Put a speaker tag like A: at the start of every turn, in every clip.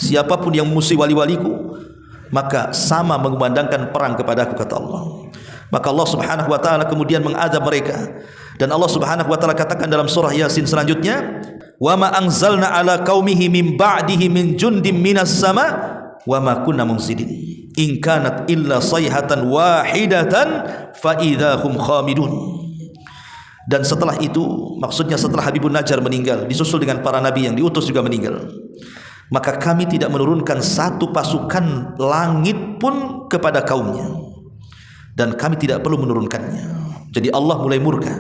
A: Siapapun yang memusuhi wali-waliku, maka sama mengumandangkan perang kepadaku, kata Allah. Maka Allah Subhanahu wa taala kemudian mengazab mereka. Dan Allah Subhanahu wa taala katakan dalam surah Yasin selanjutnya, "Wa ma anzalna ala qaumihi min ba'dihi min jundim minas sama wa ma kunna munzilin. In kanat illa sayhatan wahidatan fa idzahum khamidun." Dan setelah itu, maksudnya setelah Habibun Najjar meninggal, disusul dengan para nabi yang diutus juga meninggal, maka kami tidak menurunkan satu pasukan langit pun kepada kaumnya, dan kami tidak perlu menurunkannya. Jadi Allah mulai murka.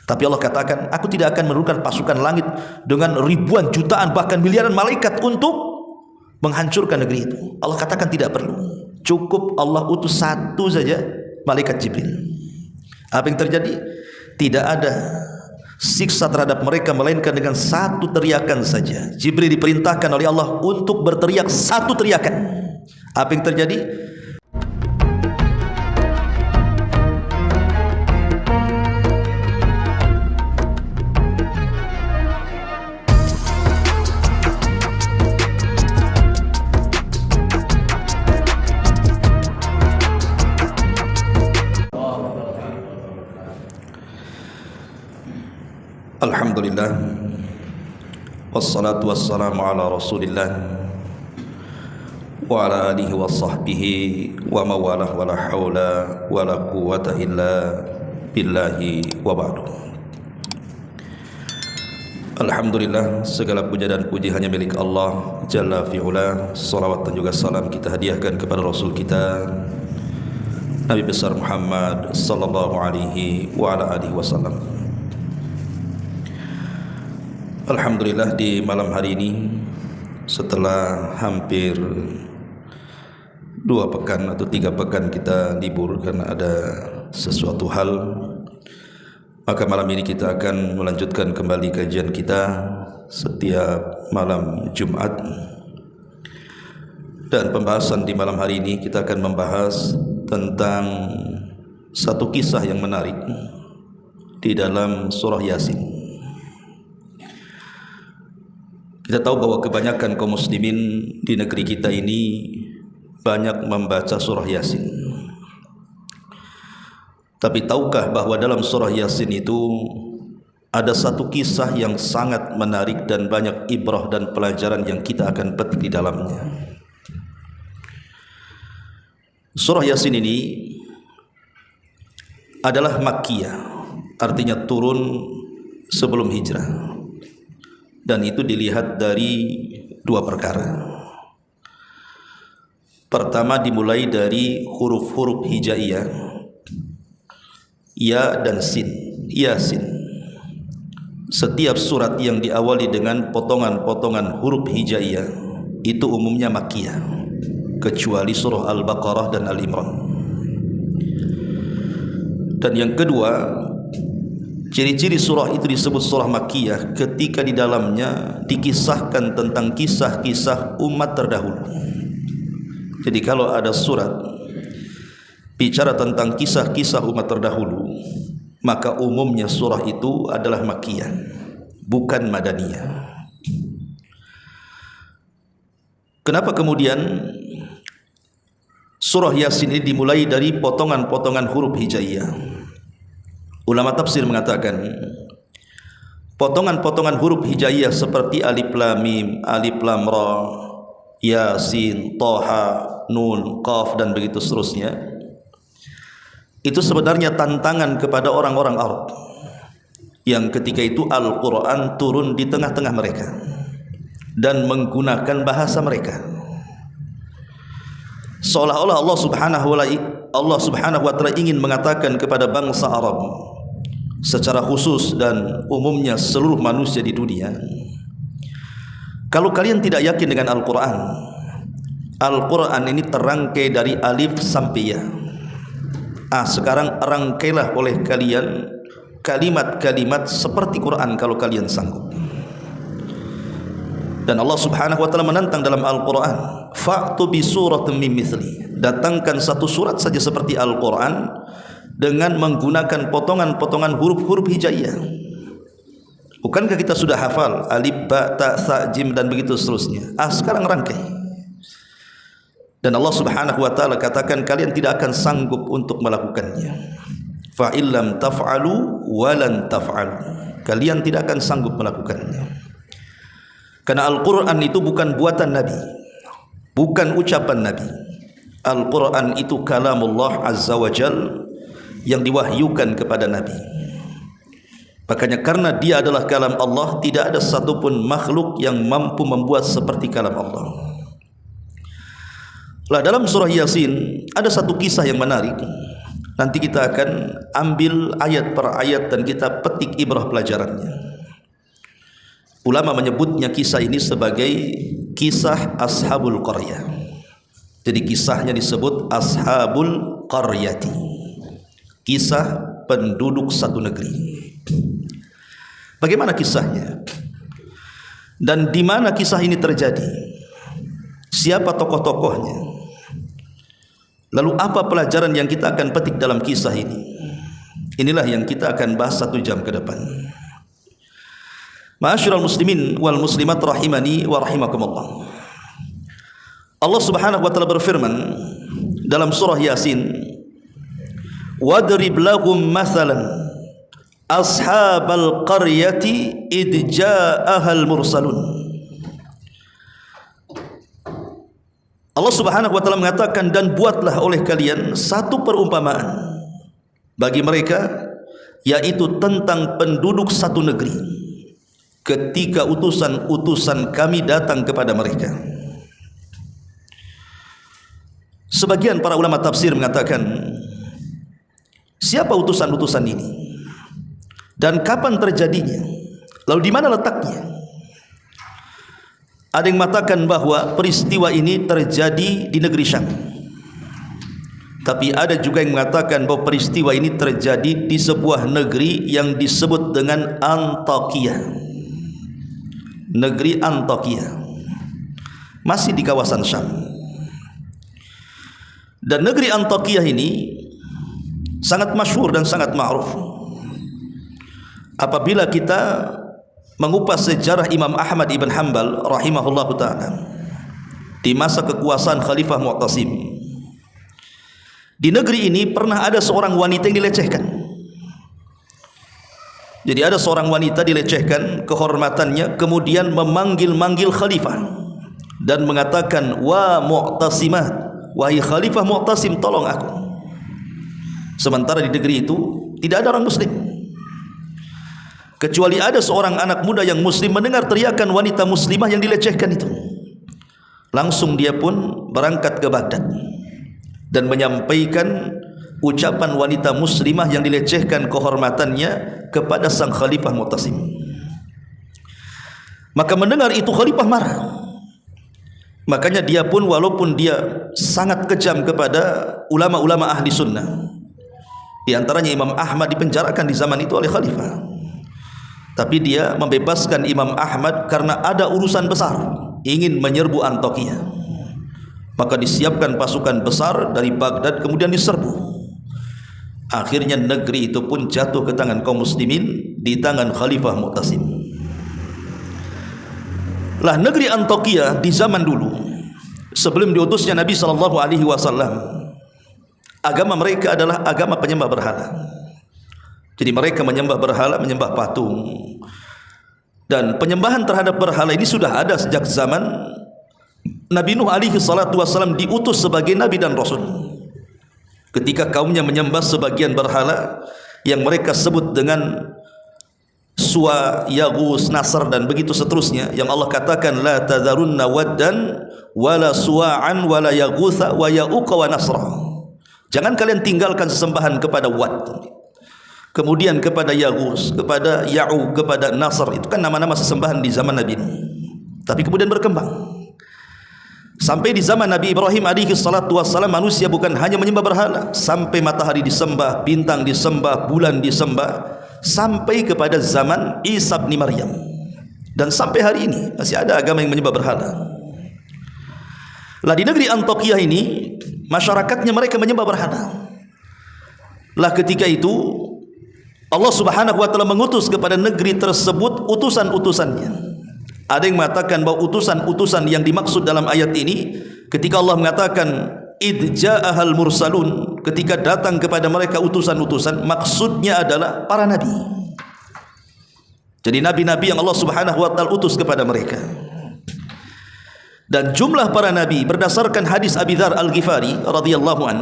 A: Tapi Allah katakan, aku tidak akan menurunkan pasukan langit dengan ribuan, jutaan, bahkan miliaran malaikat untuk menghancurkan negeri itu. Allah katakan tidak perlu. Cukup Allah utus satu saja, malaikat Jibril. Apa yang terjadi? Tidak ada siksa terhadap mereka melainkan dengan satu teriakan saja. Jibril diperintahkan oleh Allah untuk berteriak satu teriakan. Apa yang terjadi? Alhamdulillah, wassalatu wassalamu ala rasulillah wa ala alihi wa sahbihi wa mawalah wa la hawla wa la quwata illa billahi wa ba'du. Alhamdulillah, segala puja dan puji hanya milik Allah Jalla fi'ula. Salawat dan juga salam kita hadiahkan kepada Rasul kita Nabi besar Muhammad sallallahu alaihi wa ala alihi wasallam. Alhamdulillah, di malam hari ini setelah hampir 2 pekan atau 3 pekan kita libur karena ada sesuatu hal, maka malam ini kita akan melanjutkan kembali kajian kita setiap malam Jumat. Dan pembahasan di malam hari ini kita akan membahas tentang satu kisah yang menarik di dalam surah Yasin. Kita tahu bahwa kebanyakan kaum muslimin di negeri kita ini banyak membaca surah Yasin. Tapi tahukah bahwa dalam surah Yasin itu ada satu kisah yang sangat menarik dan banyak ibrah dan pelajaran yang kita akan petik di dalamnya. Surah Yasin ini adalah Makkiyah, artinya turun sebelum hijrah. Dan itu dilihat dari 2 perkara. Pertama, dimulai dari huruf-huruf hijaiyah, ya dan sin, Yasin. Setiap surat yang diawali dengan potongan-potongan huruf hijaiyah itu umumnya Makkiyah, kecuali surah Al-Baqarah dan Al-Imran. Dan yang kedua, ciri-ciri surah itu disebut surah Makkiyah ketika di dalamnya dikisahkan tentang kisah-kisah umat terdahulu. Jadi kalau ada surat bicara tentang kisah-kisah umat terdahulu, maka umumnya surah itu adalah Makkiyah, bukan Madaniyah. Kenapa kemudian surah Yasin ini dimulai dari potongan-potongan huruf hijaiyah? Ulama tafsir mengatakan potongan-potongan huruf hijaiyah seperti alif lam mim, alif lam ra, yasin, toha, nun, qaf dan begitu seterusnya, itu sebenarnya tantangan kepada orang-orang Arab yang ketika itu Al-Quran turun di tengah-tengah mereka dan menggunakan bahasa mereka. Seolah-olah Allah Subhanahu wa taala ingin mengatakan kepada bangsa Arab secara khusus dan umumnya seluruh manusia di dunia, kalau kalian tidak yakin dengan Al-Quran, Al-Quran ini terangkai dari alif sampai ya. Sekarang rangkailah oleh kalian kalimat-kalimat seperti Quran kalau kalian sanggup. Dan Allah Subhanahu wa taala menantang dalam Al-Quran, fa'tu bi suratin min mithli, datangkan satu surat saja seperti Al-Quran dengan menggunakan potongan-potongan huruf-huruf hijaiyah. Bukankah kita sudah hafal alif, ba, ta, sa, jim dan begitu seterusnya? Sekarang rangkai. Dan Allah Subhanahu wa taala katakan kalian tidak akan sanggup untuk melakukannya. Fa illam taf'alu wa lan taf'alu. Kalian tidak akan sanggup melakukannya. Karena Al-Qur'an itu bukan buatan Nabi, bukan ucapan Nabi. Al-Qur'an itu kalamullah azza wa jal yang diwahyukan kepada Nabi. Makanya karena dia adalah kalam Allah, tidak ada satupun makhluk yang mampu membuat seperti kalam Allah. Lah dalam surah Yasin ada satu kisah yang menarik. Nanti kita akan ambil ayat per ayat dan kita petik ibrah pelajarannya. Ulama menyebutnya kisah ini sebagai kisah Ashabul Qaryah. Jadi kisahnya disebut Ashabul Qaryati, kisah penduduk satu negeri. Bagaimana kisahnya? Dan di mana kisah ini terjadi? Siapa tokoh-tokohnya? Lalu apa pelajaran yang kita akan petik dalam kisah ini? Inilah yang kita akan bahas 1 jam ke depan. Ma'asyiral muslimin wal muslimat rahimani wa rahimakumullah. Allah Subhanahu wa taala berfirman dalam surah Yasin, "Wadrib lahum mathalan ashabal qaryati id ja'ahal mursalun." Allah Subhanahu wa taala mengatakan, dan buatlah oleh kalian satu perumpamaan bagi mereka, yaitu tentang penduduk satu negeri ketika utusan-utusan kami datang kepada mereka. Sebagian para ulama tafsir mengatakan, siapa utusan-utusan ini dan kapan terjadinya, lalu di mana letaknya? Ada yang mengatakan bahwa peristiwa ini terjadi di negeri Syam, tapi ada juga yang mengatakan bahwa peristiwa ini terjadi di sebuah negeri yang disebut dengan Antakya. Negeri Antakya masih di kawasan Syam. Dan negeri Antakya ini sangat masyhur dan sangat ma'ruf. Apabila kita mengupas sejarah Imam Ahmad ibn Hanbal rahimahullahu ta'ala di masa kekuasaan Khalifah Mu'tasim, di negeri ini pernah ada seorang wanita yang dilecehkan. Jadi ada seorang wanita dilecehkan kehormatannya, kemudian memanggil-manggil khalifah dan mengatakan, "Wa Mu'tasimat, wahai Khalifah Mu'tasim, tolong aku." Sementara di negeri itu tidak ada orang muslim, kecuali ada seorang anak muda yang muslim mendengar teriakan wanita muslimah yang dilecehkan itu. Langsung dia pun berangkat ke Baghdad dan menyampaikan ucapan wanita muslimah yang dilecehkan kehormatannya kepada sang Khalifah Mu'tasim. Maka mendengar itu Khalifah marah. Makanya dia pun, walaupun dia sangat kejam kepada ulama-ulama ahli sunnah, di antaranya Imam Ahmad dipenjarakan di zaman itu oleh Khalifah, tapi dia membebaskan Imam Ahmad karena ada urusan besar, ingin menyerbu Antakya. Maka disiapkan pasukan besar dari Baghdad, kemudian diserbu. Akhirnya negeri itu pun jatuh ke tangan kaum muslimin, di tangan Khalifah Mu'tasim. Lah negeri Antakya di zaman dulu, sebelum diutusnya Nabi SAW, agama mereka adalah agama penyembah berhala. Jadi mereka menyembah berhala, menyembah patung. Dan penyembahan terhadap berhala ini sudah ada sejak zaman Nabi Nuh alaihi salatu wasallam diutus sebagai nabi dan rasul. Ketika kaumnya menyembah sebagian berhala yang mereka sebut dengan Suwa, Yaghus, Nasr dan begitu seterusnya, yang Allah katakan, la tadharunna waddan wala suwa'an wala yaghutha wa ya'uqa wa nasra. Jangan kalian tinggalkan sesembahan kepada Wad, kemudian kepada Yaghus, kepada Ya'u, kepada Nasr. Itu kan nama-nama sesembahan di zaman Nabi Nuh, tapi kemudian berkembang sampai di zaman Nabi Ibrahim alaihi salatu wassalam. Manusia bukan hanya menyembah berhala, sampai matahari disembah, bintang disembah, bulan disembah, sampai kepada zaman Isa bin Maryam. Dan sampai hari ini masih ada agama yang menyembah berhala. Lah di negeri Antakya ini masyarakatnya mereka menyembah berhala. Lah ketika itu Allah Subhanahu wa taala mengutus kepada negeri tersebut utusan-utusannya. Ada yang mengatakan bahwa utusan-utusan yang dimaksud dalam ayat ini ketika Allah mengatakan id ja'ahal mursalun, ketika datang kepada mereka utusan-utusan, maksudnya adalah para nabi. Jadi nabi-nabi yang Allah Subhanahu wa taala utus kepada mereka. Dan jumlah para nabi berdasarkan hadis Abi Dzar Al-Ghifari radhiyallahu an,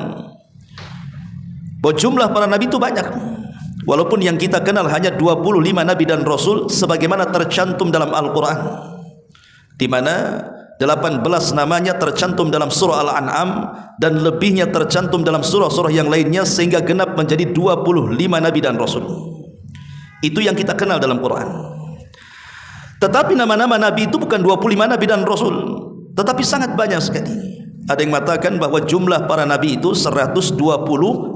A: bahwa jumlah para nabi itu banyak. Walaupun yang kita kenal hanya 25 nabi dan rasul sebagaimana tercantum dalam Al-Qur'an, di mana 18 namanya tercantum dalam surah Al-An'am dan lebihnya tercantum dalam surah-surah yang lainnya, sehingga genap menjadi 25 nabi dan rasul. Itu yang kita kenal dalam Quran. Tetapi nama-nama nabi itu bukan 25 nabi dan rasul, tetapi sangat banyak sekali. Ada yang mengatakan bahwa jumlah para nabi itu 120,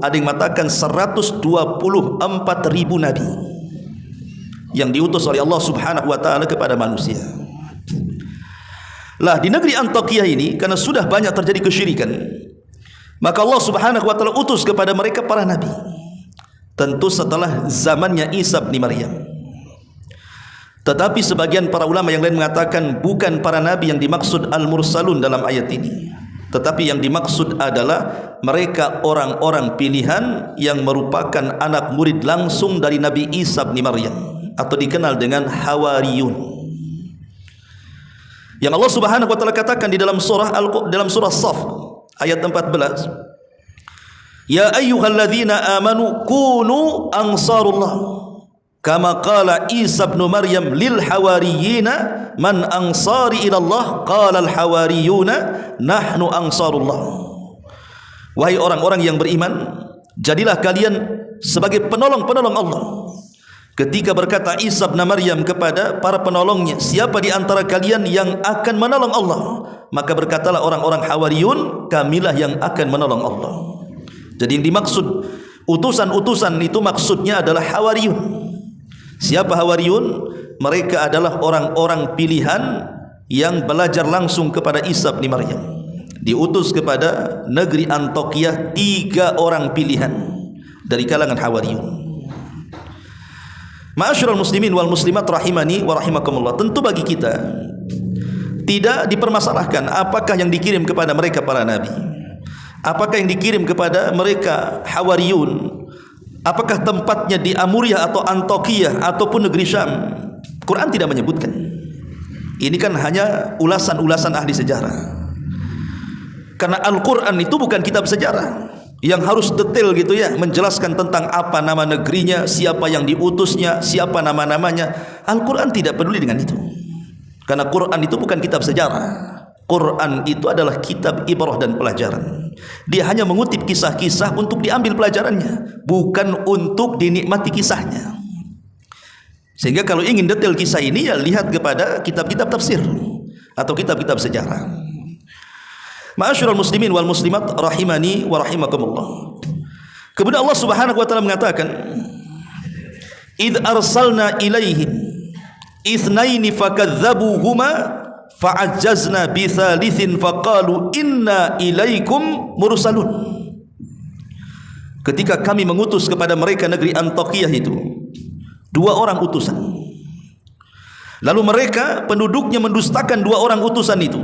A: ada yang mengatakan 124.000 nabi yang diutus oleh Allah Subhanahu wa taala kepada manusia. Lah di negeri Antakya ini, karena sudah banyak terjadi kesyirikan, maka Allah Subhanahu wa taala utus kepada mereka para nabi. Tentu setelah zamannya Isa bin Maryam. Tetapi sebagian para ulama yang lain mengatakan bukan para nabi yang dimaksud al-mursalun dalam ayat ini, tetapi yang dimaksud adalah mereka orang-orang pilihan yang merupakan anak murid langsung dari Nabi Isa bin Maryam, atau dikenal dengan Hawariyun. Yang Allah Subhanahu wa taala katakan di dalam surah Shaf ayat 14, ya ayyuhalladzina amanu kunu ansarullah kama qala Isa bin Maryam lil hawariyina man ansari ila Allah qala al hawariyuna nahnu ansarullah. Wahai orang-orang yang beriman, jadilah kalian sebagai penolong-penolong Allah. Ketika berkata Isa bin Maryam kepada para penolongnya, siapa di antara kalian yang akan menolong Allah? Maka berkatalah orang-orang Hawariyun, kamilah yang akan menolong Allah. Jadi yang dimaksud utusan-utusan itu maksudnya adalah Hawariyun. Siapa Hawariyun? Mereka adalah orang-orang pilihan yang belajar langsung kepada Isa bin Maryam. Diutus kepada negeri Antakya 3 orang pilihan dari kalangan Hawariyun. Ma'asyiral muslimin wal muslimat rahimani wa rahimakumullah, tentu bagi kita tidak dipermasalahkan apakah yang dikirim kepada mereka para nabi, apakah yang dikirim kepada mereka Hawariyun, apakah tempatnya di Amuriah atau Antakya ataupun negeri Syam. Quran tidak menyebutkan. Ini kan hanya ulasan-ulasan ahli sejarah. Karena Al-Quran itu bukan kitab sejarah yang harus detail gitu ya, menjelaskan tentang apa nama negerinya, siapa yang diutusnya, siapa nama-namanya. Al-Quran tidak peduli dengan itu. Karena Quran itu bukan kitab sejarah. Quran itu adalah kitab ibrah dan pelajaran. Dia hanya mengutip kisah-kisah untuk diambil pelajarannya, bukan untuk dinikmati kisahnya. Sehingga kalau ingin detail kisah ini, ya lihat kepada kitab-kitab tafsir atau kitab-kitab sejarah. Ma'asyiral muslimin wal muslimat rahimani wa rahimakumullah. Kemudian Allah Subhanahu wa taala mengatakan, "Id arsalna ilaihim itsnaini fakadzabuhuma fa'ajjazna bi tsalitsin faqalu inna ilaikum mursalun." Ketika kami mengutus kepada mereka negeri Antakya itu 2 orang utusan, lalu mereka penduduknya mendustakan 2 orang utusan itu.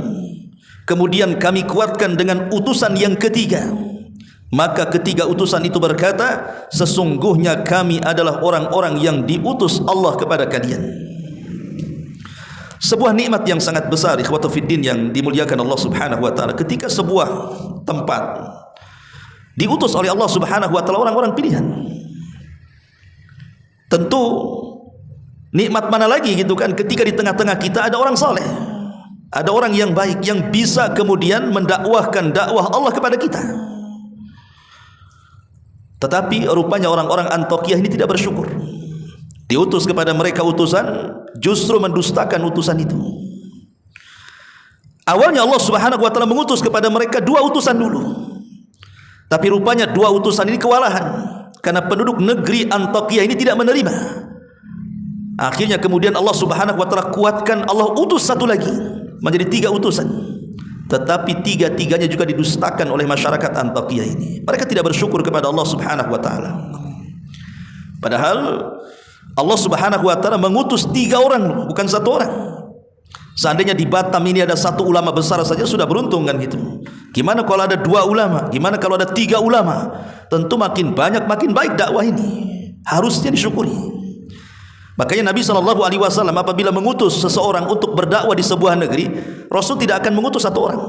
A: Kemudian kami kuatkan dengan utusan yang ketiga. Maka ketiga utusan itu berkata, sesungguhnya kami adalah orang-orang yang diutus Allah kepada kalian. Sebuah nikmat yang sangat besar ikhwatu fiddin yang dimuliakan Allah Subhanahu wa taala, ketika sebuah tempat diutus oleh Allah Subhanahu wa taala orang-orang pilihan. Tentu nikmat mana lagi gitu kan, ketika di tengah-tengah kita ada orang saleh, ada orang yang baik yang bisa kemudian mendakwahkan dakwah Allah kepada kita. Tetapi rupanya orang-orang Antakya ini tidak bersyukur. Diutus kepada mereka utusan, justru mendustakan utusan itu. Awalnya Allah Subhanahu wa taala mengutus kepada mereka 2 utusan dulu. Tapi rupanya 2 utusan ini kewalahan karena penduduk negeri Antakya ini tidak menerima. Akhirnya kemudian Allah Subhanahu wa taala kuatkan, Allah utus 1 lagi, menjadi 3 utusan. Tetapi 3-tiganya juga didustakan oleh masyarakat Antakya ini. Mereka tidak bersyukur kepada Allah Subhanahu wa taala. Padahal Allah Subhanahu wa taala mengutus 3 orang, bukan 1 orang. Seandainya di Batam ini ada 1 ulama besar saja sudah beruntung kan gitu. Gimana kalau ada 2 ulama? Gimana kalau ada 3 ulama? Tentu makin banyak makin baik dakwah ini. Harusnya disyukuri. Makanya Nabi SAW apabila mengutus seseorang untuk berdakwah di sebuah negeri, Rasul tidak akan mengutus 1 orang.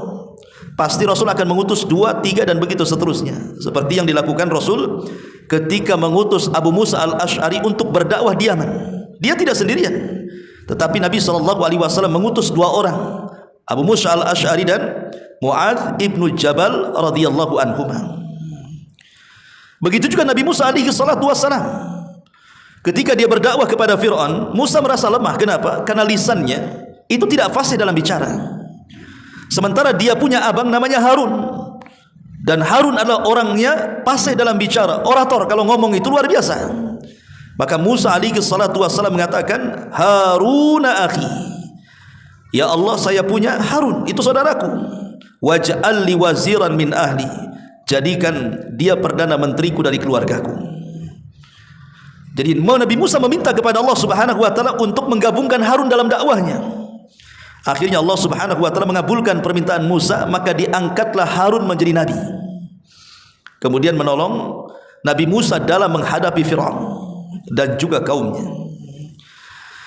A: Pasti Rasul akan mengutus 2, 3 dan begitu seterusnya. Seperti yang dilakukan Rasul ketika mengutus Abu Musa al-Ash'ari untuk berdakwah di Yaman. Dia tidak sendirian. Tetapi Nabi SAW mengutus 2 orang, Abu Musa al-Ash'ari dan Mu'adz ibnu Jabal radhiyallahu anhuma. Begitu juga Nabi Musa alaihi salatu wassalam. Ketika dia berdakwah kepada Fir'aun, Musa merasa lemah. Kenapa? Karena lisannya itu tidak fasih dalam bicara. Sementara dia punya abang namanya Harun. Dan Harun adalah orangnya fasih dalam bicara, orator, kalau ngomong itu luar biasa. Maka Musa alaihi salatu wassalam mengatakan, Haruna akhi, ya Allah, saya punya Harun, itu saudaraku. Waj'al li waziran min ahli, jadikan dia perdana menteriku dari keluargaku. Jadi Nabi Musa meminta kepada Allah Subhanahu wa taala untuk menggabungkan Harun dalam dakwahnya. Akhirnya Allah Subhanahu wa taala mengabulkan permintaan Musa, maka diangkatlah Harun menjadi nabi. Kemudian menolong Nabi Musa dalam menghadapi Fir'aun dan juga kaumnya.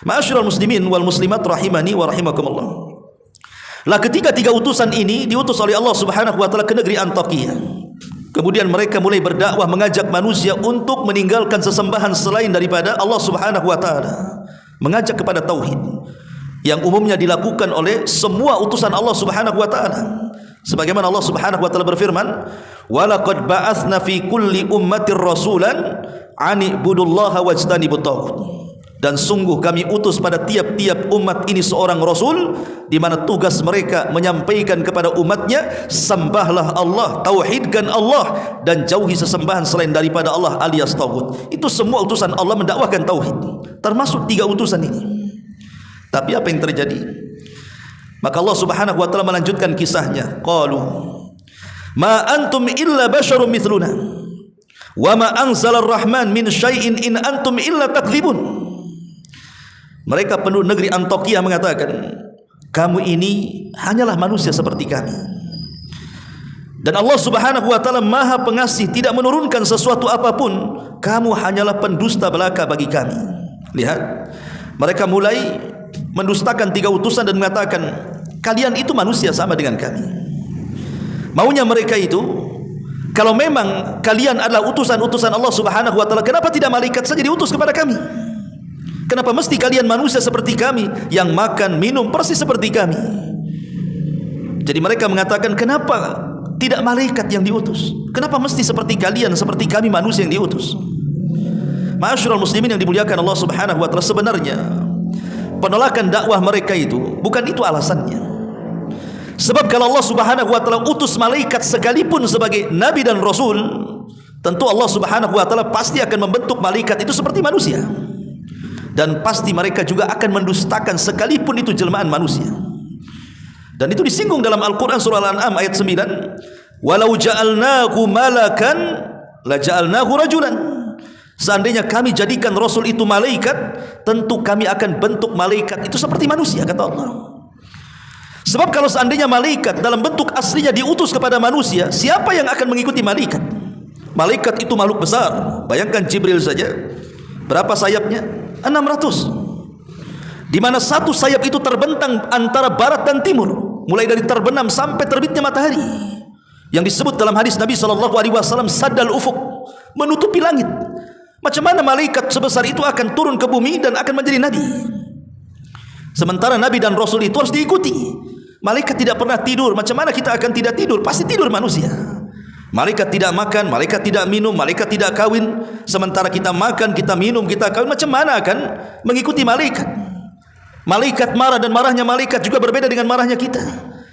A: Ma'asyiral muslimin wal muslimat rahimani wa rahimakumullah. Lah ketika 3 utusan ini diutus oleh Allah Subhanahu wa taala ke negeri Antakya. Kemudian mereka mulai berdakwah mengajak manusia untuk meninggalkan sesembahan selain daripada Allah Subhanahu wa taala. Mengajak kepada tauhid yang umumnya dilakukan oleh semua utusan Allah Subhanahu wa taala. Sebagaimana Allah Subhanahu wa taala berfirman, "Wa laqad ba'atsna fi kulli ummatir rasulan ani'budullaha wajtanibut taghut." Dan sungguh kami utus pada tiap-tiap umat ini seorang rasul, di mana tugas mereka menyampaikan kepada umatnya, sembahlah Allah, tauhidkan Allah, dan jauhi sesembahan selain daripada Allah alias taghut. Itu semua utusan Allah mendakwahkan tauhid, termasuk 3 utusan ini. Tapi apa yang terjadi? Maka Allah Subhanahu wa taala melanjutkan kisahnya. Qalu ma antum illa basyarum mithluna wa ma anzalar rahman min syai'in in antum illa takdzibun. Mereka penduduk negeri Antakya mengatakan, kamu ini hanyalah manusia seperti kami. Dan Allah Subhanahu wa taala Maha Pengasih, tidak menurunkan sesuatu apapun. Kamu hanyalah pendusta belaka bagi kami. Lihat, mereka mulai mendustakan 3 utusan dan mengatakan, kalian itu manusia sama dengan kami. Maunya mereka itu, kalau memang kalian adalah utusan-utusan Allah Subhanahu wa taala, kenapa tidak malaikat saja diutus kepada kami? Kenapa mesti kalian manusia seperti kami, yang makan minum persis seperti kami? Jadi mereka mengatakan, kenapa tidak malaikat yang diutus? Kenapa mesti seperti kalian, seperti kami manusia yang diutus? Ma'asyiral muslimin yang dimuliakan Allah Subhanahu wa taala, sebenarnya penolakan dakwah mereka itu bukan itu alasannya. Sebab kalau Allah Subhanahu wa taala utus malaikat sekalipun sebagai nabi dan rasul, tentu Allah Subhanahu wa taala pasti akan membentuk malaikat itu seperti manusia. Dan pasti mereka juga akan mendustakan sekalipun itu jelmaan manusia. Dan itu disinggung dalam Al-Quran surah Al-An'am ayat 9. Walau ja'alnahu malakan la ja'alnahu rajulan. Seandainya kami jadikan Rasul itu malaikat, tentu kami akan bentuk malaikat itu seperti manusia, kata Allah. Sebab kalau seandainya malaikat dalam bentuk aslinya diutus kepada manusia, siapa yang akan mengikuti malaikat? Malaikat itu makhluk besar. Bayangkan Jibril saja, berapa sayapnya? 600. Di mana satu sayap itu terbentang antara barat dan timur, mulai dari terbenam sampai terbitnya matahari, yang disebut dalam hadis Nabi SAW sadal ufuk, menutupi langit. Macam mana malaikat sebesar itu akan turun ke bumi dan akan menjadi nabi? Sementara nabi dan rasul itu harus diikuti. Malaikat tidak pernah tidur. Macam mana kita akan tidak tidur? Pasti tidur manusia. Malaikat tidak makan, malaikat tidak minum, malaikat tidak kawin. Sementara kita makan, kita minum, kita kawin. Macam mana akan mengikuti malaikat? Malaikat marah dan marahnya malaikat juga berbeda dengan marahnya kita.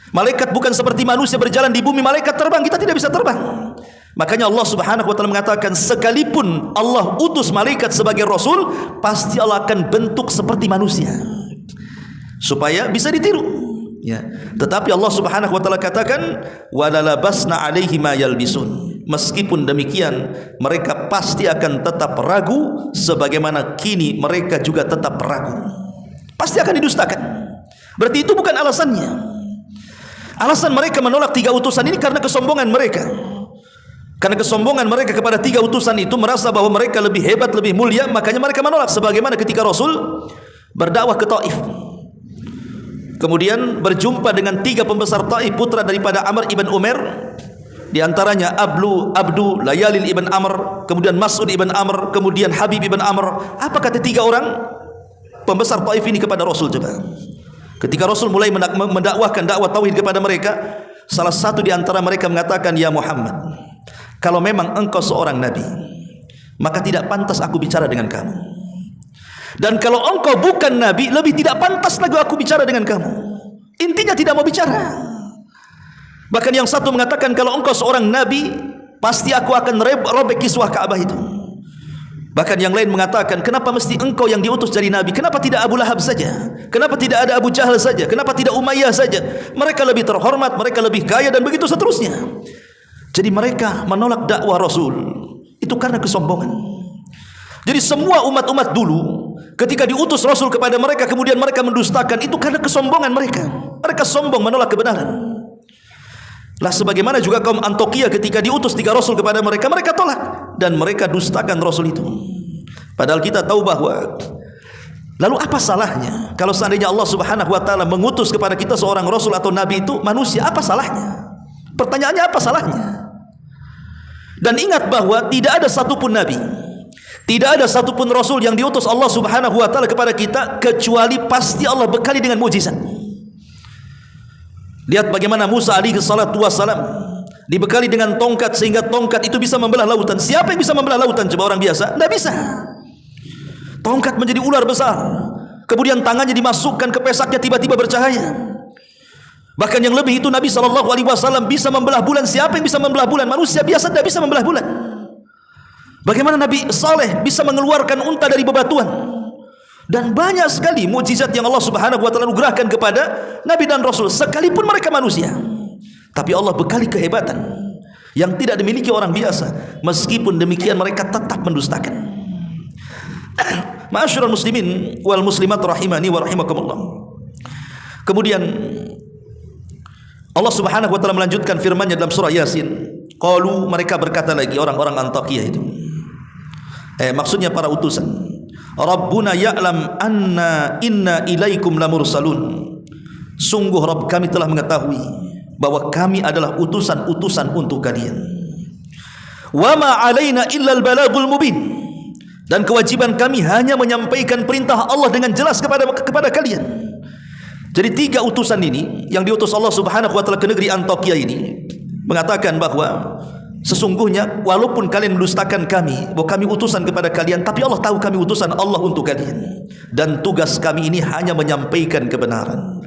A: Malaikat bukan seperti manusia berjalan di bumi, malaikat terbang, kita tidak bisa terbang. Makanya Allah Subhanahu wa taala mengatakan, sekalipun Allah utus malaikat sebagai rasul, pasti Allah akan bentuk seperti manusia supaya bisa ditiru. Ya. Tetapi Allah Subhanahu wa taala katakan, walalabasna alaihi ma yalbisun. meskipun demikian mereka pasti akan tetap ragu, sebagaimana kini mereka juga tetap ragu. Pasti akan didustakan. Berarti itu bukan alasannya. Alasan mereka menolak 3 utusan ini karena kesombongan mereka. Karena kesombongan mereka kepada 3 utusan itu, merasa bahwa mereka lebih hebat, lebih mulia, makanya mereka menolak. Sebagaimana ketika Rasul berdakwah ke Taif, kemudian berjumpa dengan 3 pembesar Taif, putra daripada Amr ibn Umair, di antaranya Abdu Layalil ibn Amr, kemudian Mas'ud ibn Amr, kemudian Habib ibn Amr. Apa kata 3 orang pembesar Taif ini kepada Rasul? Coba. Ketika Rasul mulai mendakwahkan dakwah tauhid kepada mereka, salah satu di antara mereka mengatakan, "Ya Muhammad, kalau memang engkau seorang nabi, maka tidak pantas aku bicara dengan kamu. Dan kalau engkau bukan nabi, lebih tidak pantas lagi aku bicara dengan kamu." Intinya tidak mau bicara. Bahkan yang satu mengatakan, kalau engkau seorang nabi, pasti aku akan robek kiswah Ka'bah itu. Bahkan yang lain mengatakan, kenapa mesti engkau yang diutus jadi nabi? Kenapa tidak Abu Lahab saja? Kenapa tidak ada Abu Jahal saja? Kenapa tidak Umayyah saja? Mereka lebih terhormat, mereka lebih kaya, dan begitu seterusnya. Jadi mereka menolak dakwah Rasul itu karena kesombongan. Jadi semua umat-umat dulu ketika diutus Rasul kepada mereka, kemudian mereka mendustakan, itu karena kesombongan mereka. Mereka sombong menolak kebenaran. Lah sebagaimana juga kaum Antiokhia ketika diutus 3 Rasul kepada mereka, mereka tolak dan mereka dustakan Rasul itu. Padahal kita tahu bahwa, lalu apa salahnya kalau seandainya Allah Subhanahu wa taala mengutus kepada kita seorang Rasul atau Nabi itu manusia? Apa salahnya? Pertanyaannya, apa salahnya? Dan ingat bahwa tidak ada satupun Nabi, tidak ada satupun Rasul yang diutus Allah Subhanahu wa taala kepada kita kecuali pasti Allah bekali dengan mukjizat. Lihat bagaimana Musa alaihi salatu wassalam dibekali dengan tongkat, sehingga tongkat itu bisa membelah lautan. Siapa yang bisa membelah lautan? Coba orang biasa? Tidak bisa. Tongkat menjadi ular besar, kemudian tangannya dimasukkan ke pesaknya, tiba-tiba bercahaya. Bahkan yang lebih itu, Nabi SAW bisa membelah bulan. Siapa yang bisa membelah bulan? Manusia biasa tidak bisa membelah bulan. Bagaimana Nabi Saleh bisa mengeluarkan unta dari bebatuan? Dan banyak sekali mukjizat yang Allah Subhanahu wa taala anugerahkan kepada Nabi dan Rasul, sekalipun mereka manusia. Tapi Allah bekali kehebatan yang tidak dimiliki orang biasa. Meskipun demikian mereka tetap mendustakan. Ma'asyiral muslimin wal muslimat rahimani wa rahimakumullah. Kemudian Allah Subhanahu wa taala melanjutkan firman-Nya dalam surah Yasin. Qalu, mereka berkata lagi, orang-orang Antiokhia itu. Maksudnya para utusan. Rabbuna ya'lam anna inna ilaikum lamursalun. Sungguh Rabb kami telah mengetahui bahwa kami adalah utusan-utusan untuk kalian. Wa ma 'alaina illal balagul mubin. Dan kewajiban kami hanya menyampaikan perintah Allah dengan jelas kepada kalian. Jadi 3 utusan ini yang diutus Allah Subhanahu wa taala ke negeri Antiokhia ini mengatakan bahwa sesungguhnya walaupun kalian mendustakan kami, bahwa kami utusan kepada kalian, tapi Allah tahu kami utusan Allah untuk kalian, dan tugas kami ini hanya menyampaikan kebenaran.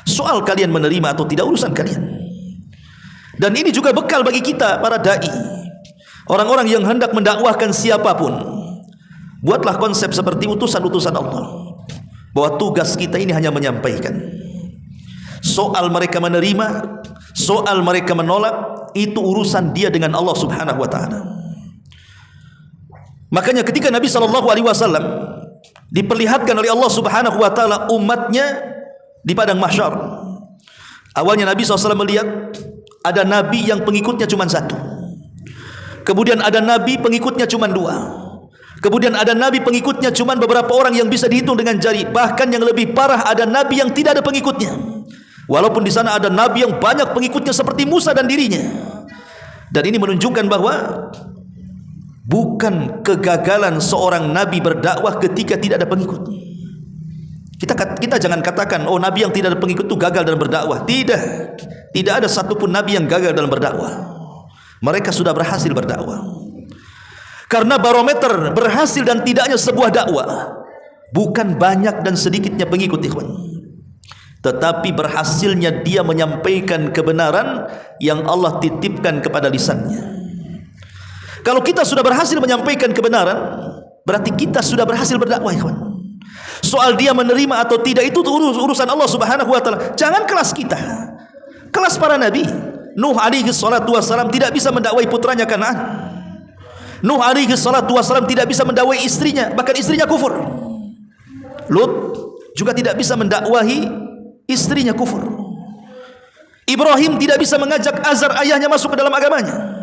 A: Soal kalian menerima atau tidak urusan kalian. Dan ini juga bekal bagi kita para dai, orang-orang yang hendak mendakwahkan siapapun. Buatlah konsep seperti utusan-utusan Allah, bahwa tugas kita ini hanya menyampaikan. Soal mereka menerima, soal mereka menolak, itu urusan dia dengan Allah Subhanahu wa taala. Makanya ketika Nabi SAW diperlihatkan oleh Allah Subhanahu wa taala umatnya di padang mahsyar, awalnya Nabi SAW melihat ada nabi yang pengikutnya cuma 1, kemudian ada nabi pengikutnya cuma 2, kemudian ada nabi pengikutnya cuma beberapa orang yang bisa dihitung dengan jari. Bahkan yang lebih parah, ada nabi yang tidak ada pengikutnya, walaupun di sana ada nabi yang banyak pengikutnya seperti Musa dan dirinya. Dan ini menunjukkan bahwa bukan kegagalan seorang nabi berdakwah ketika tidak ada pengikut. Kita jangan katakan, oh nabi yang tidak ada pengikut itu gagal dalam berdakwah. Tidak ada satupun nabi yang gagal dalam berdakwah. Mereka sudah berhasil berdakwah. Karena barometer berhasil dan tidaknya sebuah dakwah bukan banyak dan sedikitnya pengikut, ikhwan, tetapi berhasilnya dia menyampaikan kebenaran yang Allah titipkan kepada lisannya. Kalau kita sudah berhasil menyampaikan kebenaran, berarti kita sudah berhasil berdakwah, ikhwan. Soal dia menerima atau tidak itu urusan Allah Subhanahu wa taala. Jangan kelas kita, kelas para nabi, Nuh alaihi salatu wassalam tidak bisa mendakwai putranya Kan'an. Nuh alaihi salatu wassalam tidak bisa mendakwai istrinya, bahkan istrinya kufur. Lut juga tidak bisa mendakwahi istrinya kufur. Ibrahim tidak bisa mengajak Azar ayahnya masuk ke dalam agamanya.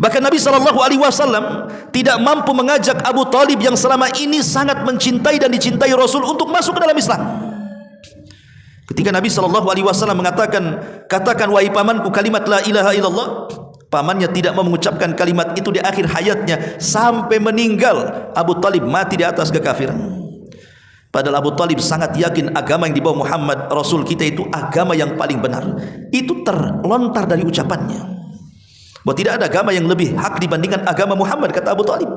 A: Bahkan Nabi SAW tidak mampu mengajak Abu Talib yang selama ini sangat mencintai dan dicintai Rasul untuk masuk ke dalam Islam. Ketika Nabi SAW mengatakan, katakan wahai pamanku kalimat la ilaha illallah, pamannya tidak mau mengucapkan kalimat itu di akhir hayatnya sampai meninggal. Abu Talib mati di atas kekafiran. Padahal Abu Talib sangat yakin agama yang dibawa Muhammad Rasul kita itu agama yang paling benar. Itu terlontar dari ucapannya, bahwa tidak ada agama yang lebih hak dibandingkan agama Muhammad, kata Abu Talib.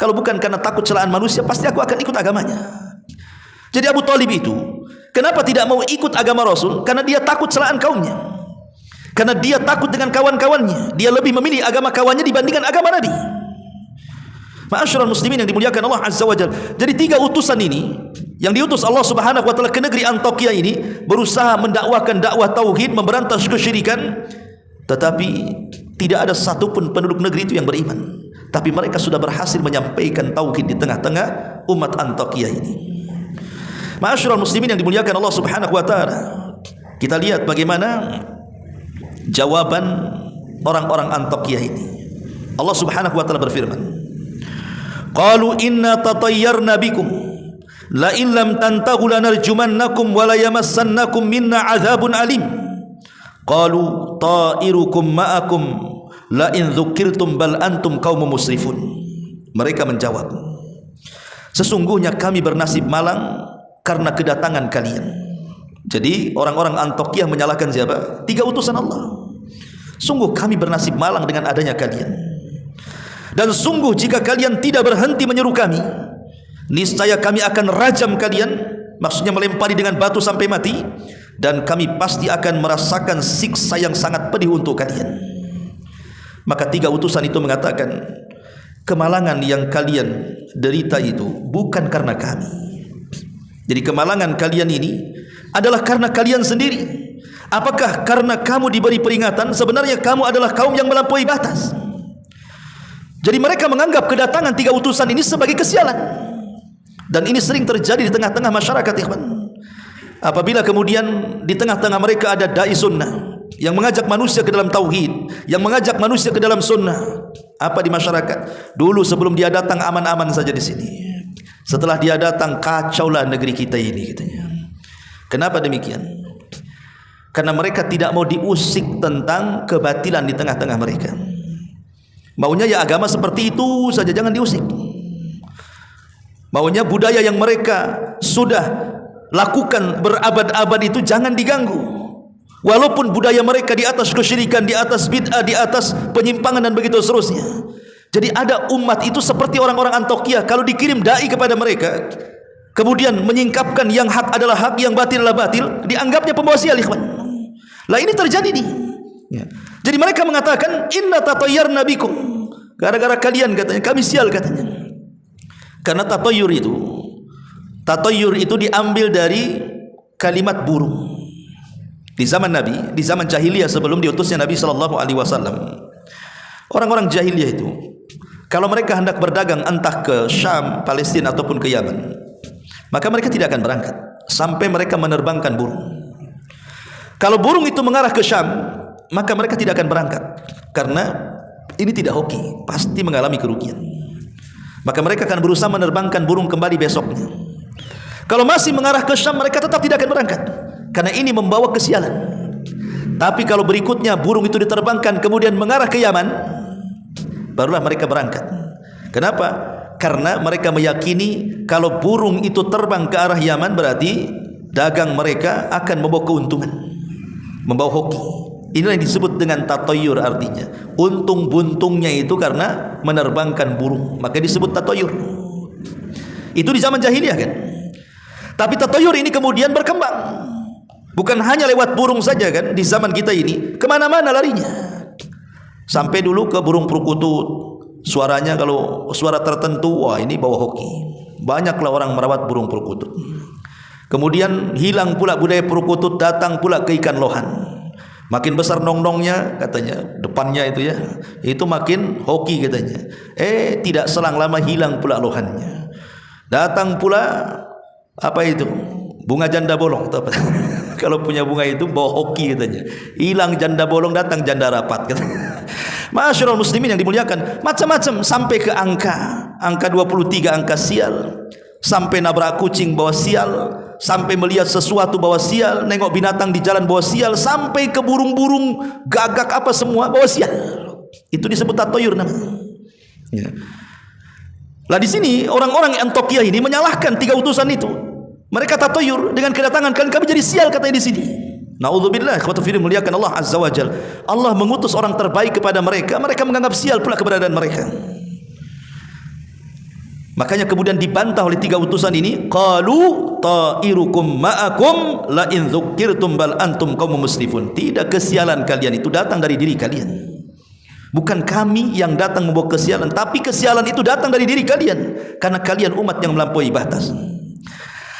A: Kalau bukan karena takut celaan manusia, pasti aku akan ikut agamanya. Jadi Abu Talib itu kenapa tidak mau ikut agama Rasul? Karena dia takut celaan kaumnya, karena dia takut dengan kawan-kawannya. Dia lebih memilih agama kawannya dibandingkan agama Nabi. Ma'asyiral muslimin yang dimuliakan Allah Azza wa Jalla. Jadi 3 utusan ini yang diutus Allah Subhanahu wa taala ke negeri Antakya ini berusaha mendakwakan dakwah tauhid, memberantas kesyirikan, tetapi tidak ada satupun penduduk negeri itu yang beriman. Tapi mereka sudah berhasil menyampaikan tauhid di tengah-tengah umat Antakya ini. Ma'asyiral muslimin yang dimuliakan Allah Subhanahu wa taala, kita lihat bagaimana jawaban orang-orang Antakya ini. Allah Subhanahu wa taala berfirman, qalu inna tatayyarna bikum la in lam tantahu lanarjumannakum wa la yamassannakum minna adzabun alim. Qalu ta'irukum ma'akum la in dzukirtum bal antum qaumun musrifun. Mereka menjawab, sesungguhnya kami bernasib malang karena kedatangan kalian. Jadi orang-orang Antakya menyalahkan siapa? 3 utusan Allah. Sungguh kami bernasib malang dengan adanya kalian. Dan sungguh jika kalian tidak berhenti menyeru kami, niscaya kami akan rajam kalian, maksudnya melempari dengan batu sampai mati, dan kami pasti akan merasakan siksa yang sangat pedih untuk kalian. Maka 3 utusan itu mengatakan, kemalangan yang kalian derita itu bukan karena kami. Jadi kemalangan kalian ini adalah karena kalian sendiri. Apakah karena kamu diberi peringatan? Sebenarnya kamu adalah kaum yang melampaui batas. Jadi mereka menganggap kedatangan 3 utusan ini sebagai kesialan. Dan ini sering terjadi di tengah-tengah masyarakat, ikhwan. Apabila kemudian di tengah-tengah mereka ada dai sunnah yang mengajak manusia ke dalam tauhid, yang mengajak manusia ke dalam sunnah, apa di masyarakat? Dulu sebelum dia datang aman-aman saja di sini. Setelah dia datang kacaulah negeri kita ini, katanya. Kenapa demikian? Karena mereka tidak mau diusik tentang kebatilan di tengah-tengah mereka. Maunya ya agama seperti itu saja, jangan diusik. Maunya budaya yang mereka sudah lakukan berabad-abad itu jangan diganggu. Walaupun budaya mereka di atas kesyirikan, di atas bid'ah, di atas penyimpangan dan begitu seterusnya. Jadi ada umat itu seperti orang-orang Antakya, kalau dikirim dai kepada mereka, kemudian menyingkapkan yang hak adalah hak, yang batil adalah batil, dianggapnya pembawa sial, ikhwan. Lah ini terjadi nih. Ya. Jadi mereka mengatakan inna tatayyarna bikum, gara-gara kalian, katanya kami sial, katanya. Karena tatayyur itu diambil dari kalimat burung. Di zaman Nabi, di zaman jahiliyah sebelum diutusnya Nabi SAW, orang-orang jahiliyah itu kalau mereka hendak berdagang entah ke Syam, Palestina ataupun ke Yaman, maka mereka tidak akan berangkat sampai mereka menerbangkan burung. Kalau burung itu mengarah ke Syam, maka mereka tidak akan berangkat, karena ini tidak hoki, pasti mengalami kerugian. Maka mereka akan berusaha menerbangkan burung kembali besoknya. Kalau masih mengarah ke Syam, mereka tetap tidak akan berangkat, karena ini membawa kesialan. Tapi kalau berikutnya burung itu diterbangkan kemudian mengarah ke Yaman, barulah mereka berangkat. Kenapa? Karena mereka meyakini kalau burung itu terbang ke arah Yaman, berarti dagang mereka akan membawa keuntungan, membawa hoki. Inilah yang disebut dengan tatayyur, artinya untung buntungnya itu karena menerbangkan burung, maka disebut tatayyur. Itu di zaman jahiliyah, kan? Tapi tatayyur ini kemudian berkembang, bukan hanya lewat burung saja, kan? Di zaman kita ini kemana-mana larinya. Sampai dulu ke burung perkutut, suaranya kalau suara tertentu, wah ini bawa hoki. Banyaklah orang merawat burung perkutut. Kemudian hilang pula budaya perkutut, datang pula ke ikan lohan. Makin besar nong-nongnya katanya, depannya itu ya, itu makin hoki katanya. Tidak selang lama hilang pula lohannya. Datang pula apa itu? Bunga janda bolong atau apa? Kalau punya bunga itu bawa hoki katanya. Hilang janda bolong, datang janda rapat katanya. Masyarul muslimin yang dimuliakan, macam-macam sampai ke angka 23, angka sial, sampai nabrak kucing bawa sial, sampai melihat sesuatu bawa sial, nengok binatang di jalan bawa sial, sampai ke burung-burung gagak apa semua bawa sial. Itu disebut tatoyur namanya. Ya. Lah di sini orang-orang Antiokhia ini menyalahkan 3 utusan itu. Mereka tatoyur dengan kedatangan kami jadi sial katanya di sini. Na'udzubillah, ikhwatu fillah, muliakan Allah Azza wa Jalla. Allah mengutus orang terbaik kepada mereka, mereka menganggap sial pula keberadaan mereka. Makanya kemudian dibantah oleh 3 utusan ini, qalu ta'irukum ma'akum la in dzukirtum bal antum qaumun musrifun. Tidak, kesialan kalian itu datang dari diri kalian. Bukan kami yang datang membawa kesialan, tapi kesialan itu datang dari diri kalian karena kalian umat yang melampaui batas.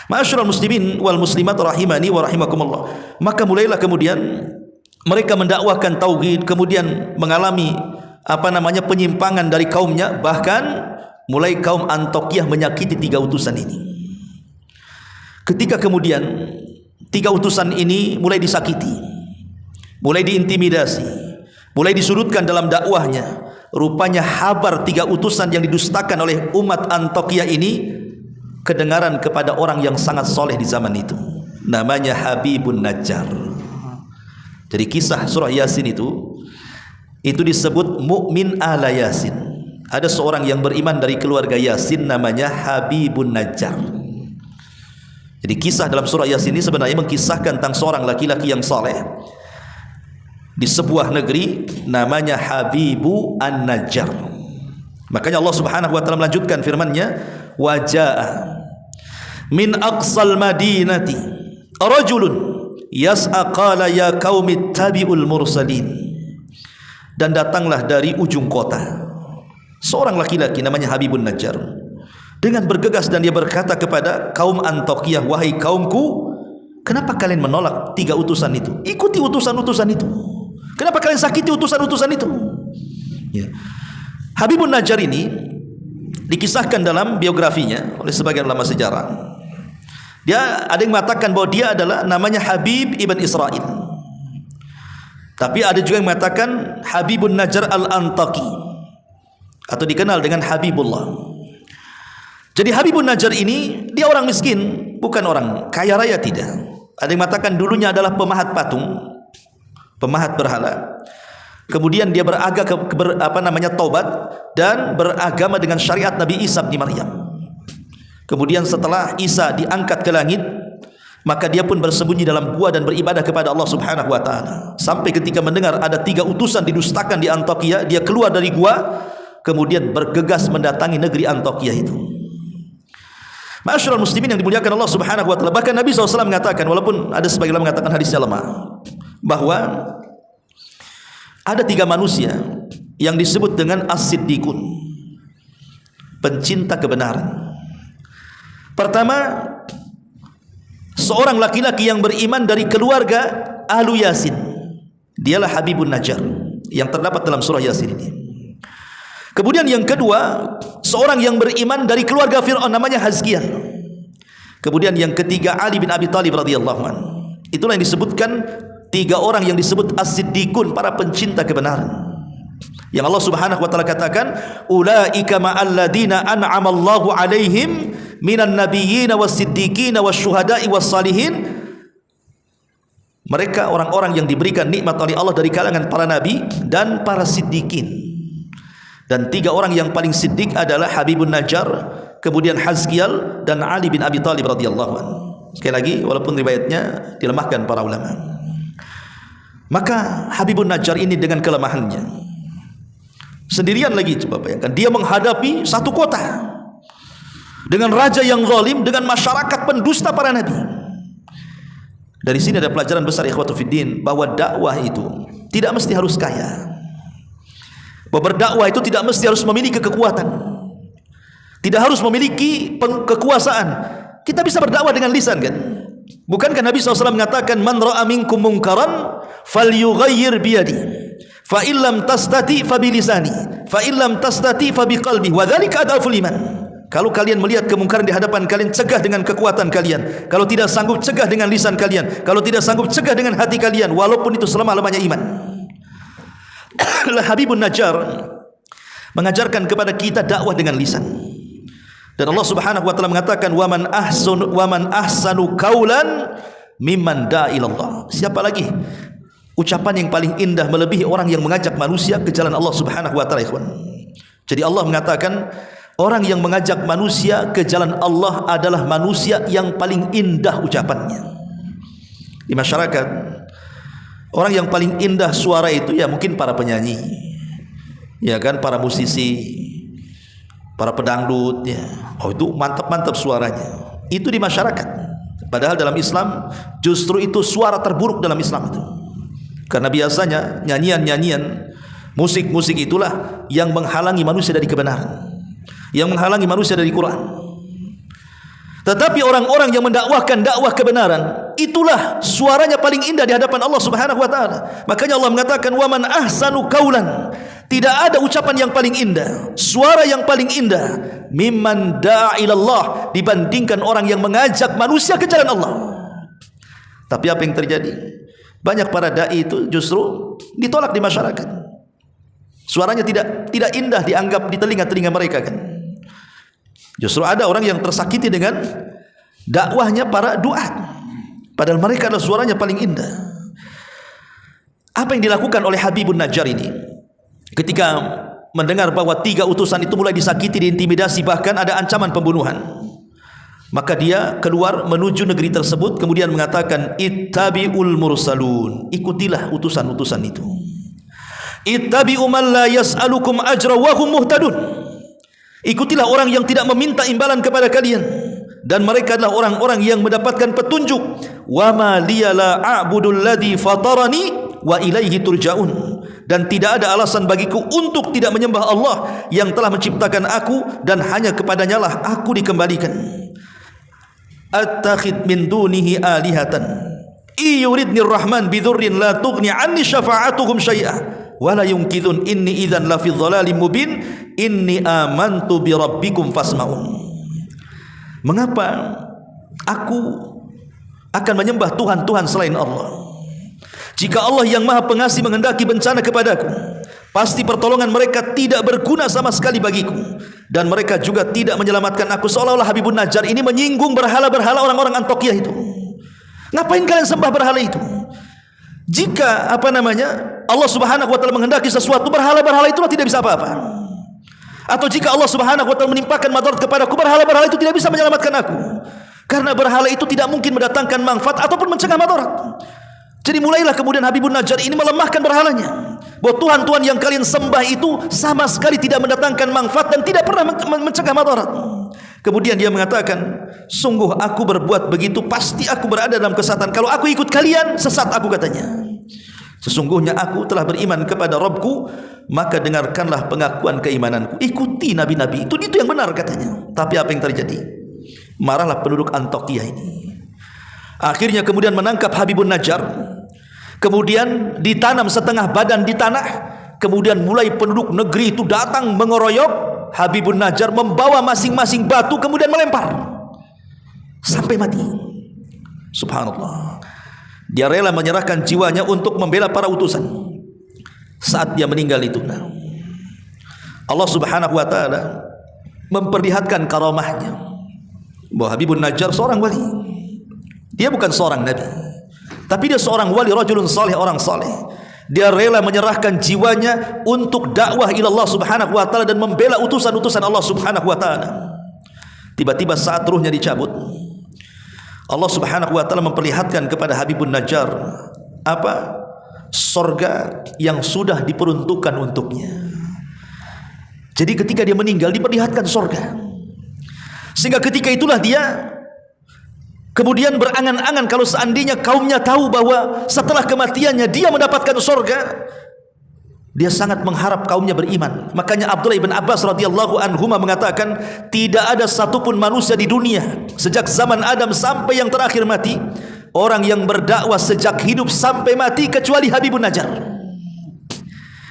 A: Ma'asyiral muslimin wal muslimat rahimani wa rahimakumullah. Maka mulailah kemudian mereka mendakwahkan tauhid, kemudian mengalami penyimpangan dari kaumnya, bahkan mulai kaum Antiokhia menyakiti 3 utusan ini. Ketika kemudian 3 utusan ini mulai disakiti, mulai diintimidasi, mulai disudutkan dalam dakwahnya, rupanya kabar 3 utusan yang didustakan oleh umat Antiokhia ini kedengaran kepada orang yang sangat soleh di zaman itu, namanya Habibun Najjar. Jadi kisah surah Yasin itu disebut mukmin ala Yasin. Ada seorang yang beriman dari keluarga Yasin namanya Habibun Najjar. Jadi kisah dalam surah Yasin ini sebenarnya mengkisahkan tentang seorang laki-laki yang soleh di sebuah negeri namanya Habibu An-Najjar. Makanya Allah Subhanahu wa taala melanjutkan firman-Nya, wajaa min aqsal madinati rajulun yas'a qala ya qaumi tabi'ul mursalin. Dan datanglah dari ujung kota seorang laki-laki namanya Habibun Najjar dengan bergegas, dan dia berkata kepada kaum Antiokhia, wahai kaumku, kenapa kalian menolak 3 utusan itu? Ikuti utusan-utusan itu. Kenapa kalian sakiti utusan-utusan itu? Ya. Habibun Najjar ini dikisahkan dalam biografinya oleh sebagian ulama sejarah. Dia ada yang mengatakan bahwa dia adalah namanya Habib ibn Israil. Tapi ada juga yang mengatakan Habibun Najjar al-Antaki, atau dikenal dengan Habibullah. Jadi Habibun Najjar ini dia orang miskin, bukan orang kaya raya, tidak. Ada yang mengatakan dulunya adalah pemahat patung, pemahat berhala. Kemudian dia taubat dan beragama dengan syariat Nabi Isa bin Maryam. Kemudian setelah Isa diangkat ke langit, maka dia pun bersembunyi dalam gua dan beribadah kepada Allah Subhanahu wa taala. Sampai ketika mendengar ada 3 utusan didustakan di Antiokhia, dia keluar dari gua, kemudian bergegas mendatangi negeri Antiokhia itu. Ma'asyiral muslimin yang dimuliakan Allah Subhanahu wa taala, bahkan Nabi SAW mengatakan, walaupun ada sebagian mengatakan hadisnya lemah, bahwa ada 3 manusia yang disebut dengan as-siddiqun, pencinta kebenaran. Pertama, seorang laki-laki yang beriman dari keluarga Ahlu Yasin. Dialah Habibun Najjar yang terdapat dalam surah Yasin ini. Kemudian yang kedua, seorang yang beriman dari keluarga Fir'aun namanya Hazkiah. Kemudian yang ketiga, Ali bin Abi Thalib radhiyallahu anhu. Itulah yang disebutkan 3 orang yang disebut as-siddiqun, para pencinta kebenaran. Yang Allah Subhanahu wa taala katakan, ulaika ma'al ladina an'ama Allahu 'alaihim minan nabiyyin was-siddiqin wasyuhada'i was-salihin. Mereka orang-orang yang diberikan nikmat oleh Allah dari kalangan para nabi dan para siddiqin. Dan 3 orang yang paling siddiq adalah Habibun Najjar, kemudian Hazkial, dan Ali bin Abi Thalib radhiyallahu anhu. Sekali lagi, walaupun riwayatnya dilemahkan para ulama. Maka Habibun Najjar ini dengan kelemahannya, sendirian lagi, coba bayangkan, dia menghadapi satu kota dengan raja yang zalim, dengan masyarakat pendusta para nabi. Dari sini ada pelajaran besar ikhwatu fiddin, bahwa dakwah itu tidak mesti harus kaya. Bahwa berdakwah itu tidak mesti harus memiliki kekuatan, tidak harus memiliki kekuasaan. Kita bisa berdakwah dengan lisan, kan? Bukankah Nabi SAW mengatakan, man ra'a minkum munkaran falyughayyir biyadi, fa illam tastati fa bilisani, fa illam tastati fa biqalbi, wa dzalika adaful iman. Kalau kalian melihat kemungkaran di hadapan kalian, cegah dengan kekuatan kalian. Kalau tidak sanggup, cegah dengan lisan kalian. Kalau tidak sanggup, cegah dengan hati kalian, walaupun itu selama-lamanya iman. Habibun Najjar mengajarkan kepada kita dakwah dengan lisan. Dan Allah Subhanahu wa taala mengatakan, "Wa man ahsanu qaulan mimman da'a ilallah." Siapa lagi ucapan yang paling indah melebihi orang yang mengajak manusia ke jalan Allah Subhanahu wa taala, ikhwan. Jadi Allah mengatakan, orang yang mengajak manusia ke jalan Allah adalah manusia yang paling indah ucapannya. Di masyarakat, orang yang paling indah suara itu ya mungkin para penyanyi, ya kan, para musisi, para pedangdut, ya. Oh, itu mantap-mantap suaranya. Itu di masyarakat. Padahal dalam Islam justru itu suara terburuk dalam Islam itu. Karena biasanya nyanyian-nyanyian, musik-musik itulah yang menghalangi manusia dari kebenaran, yang menghalangi manusia dari Quran. Tetapi orang-orang yang mendakwahkan dakwah kebenaran, itulah suaranya paling indah di hadapan Allah Subhanahu wa taala. Makanya Allah mengatakan, "Wa man ahsanu qaulan." Tidak ada ucapan yang paling indah, suara yang paling indah mimman da'a ilallah, dibandingkan orang yang mengajak manusia ke jalan Allah. Tapi apa yang terjadi? Banyak para dai itu justru ditolak di masyarakat. Suaranya tidak indah dianggap di telinga-telinga mereka, kan. Justru ada orang yang tersakiti dengan dakwahnya para duat, padahal mereka adalah suaranya paling indah. Apa yang dilakukan oleh Habibun Najjar ini ketika mendengar bahwa 3 utusan itu mulai disakiti, diintimidasi, bahkan ada ancaman pembunuhan, maka dia keluar menuju negeri tersebut, kemudian mengatakan, ittabi'ul mursalun, ikutilah utusan-utusan itu. Ittabi'u man la yas'alukum ajra wa hum muhtadun, ikutilah orang yang tidak meminta imbalan kepada kalian, dan mereka adalah orang-orang yang mendapatkan petunjuk. Wa ma liya la a'budul ladzi fatarani wa ilaihi turja'un, dan tidak ada alasan bagiku untuk tidak menyembah Allah yang telah menciptakan aku, dan hanya kepadanya lah aku dikembalikan. Attakhid min dunihi alihatan iyuridnir rahman bidurrin la tughni anni syafa'atuhum syai'a wa la yunqidhun inni idzan la fi dhalalim mubin inni amantu bi rabbikum fasma'un. Mengapa aku akan menyembah Tuhan-Tuhan selain Allah? Jika Allah yang Maha Pengasih menghendaki bencana kepadaku, pasti pertolongan mereka tidak berguna sama sekali bagiku, dan mereka juga tidak menyelamatkan aku. Seolah-olah Habibun Najjar ini menyinggung berhala-berhala orang-orang Antokiyah itu. Ngapain kalian sembah berhala itu? Jika Allah Subhanahu wa taala menghendaki sesuatu, berhala-berhala itulah tidak bisa apa-apa. Atau jika Allah Subhanahu wa taala menimpakan madarat kepadaku, berhala-berhala itu tidak bisa menyelamatkan aku. Karena berhala itu tidak mungkin mendatangkan manfaat ataupun mencegah madarat. Jadi mulailah kemudian Habibun Najjar ini melemahkan berhalanya, bahwa Tuhan-Tuhan yang kalian sembah itu sama sekali tidak mendatangkan manfaat dan tidak pernah mencegah madarat. Kemudian dia mengatakan, sungguh aku berbuat begitu pasti aku berada dalam kesesatan. Kalau aku ikut kalian, sesat aku, katanya. Sesungguhnya aku telah beriman kepada Rabbku, maka dengarkanlah pengakuan keimananku, ikuti nabi-nabi, itu yang benar, katanya. Tapi apa yang terjadi? Marahlah penduduk Antokiyah ini. Akhirnya kemudian menangkap Habibun Najjar, kemudian ditanam setengah badan di tanah. Kemudian mulai penduduk negeri itu datang mengeroyok Habibun Najjar, membawa masing-masing batu, kemudian melempar sampai mati. Subhanallah, dia rela menyerahkan jiwanya untuk membela para utusan. Saat dia meninggal itu, Allah Subhanahu wa taala memperlihatkan karamahnya, bahwa Habibun Najjar seorang wali. Dia bukan seorang nabi, tapi dia seorang wali, rajulun saleh, orang saleh. Dia rela menyerahkan jiwanya untuk dakwah ila Allah Subhanahu wa taala dan membela utusan-utusan Allah Subhanahu wa taala. Tiba-tiba saat ruhnya dicabut, Allah Subhanahu wa taala memperlihatkan kepada Habibun Najjar surga yang sudah diperuntukkan untuknya. Jadi ketika dia meninggal diperlihatkan surga, sehingga ketika itulah dia kemudian berangan-angan kalau seandainya kaumnya tahu bahwa setelah kematiannya dia mendapatkan surga, dia sangat mengharap kaumnya beriman. Makanya Abdullah ibn Abbas radhiyallahu anhuma mengatakan, tidak ada satupun manusia di dunia sejak zaman Adam sampai yang terakhir mati, orang yang berdakwah sejak hidup sampai mati kecuali Habibun Najjar.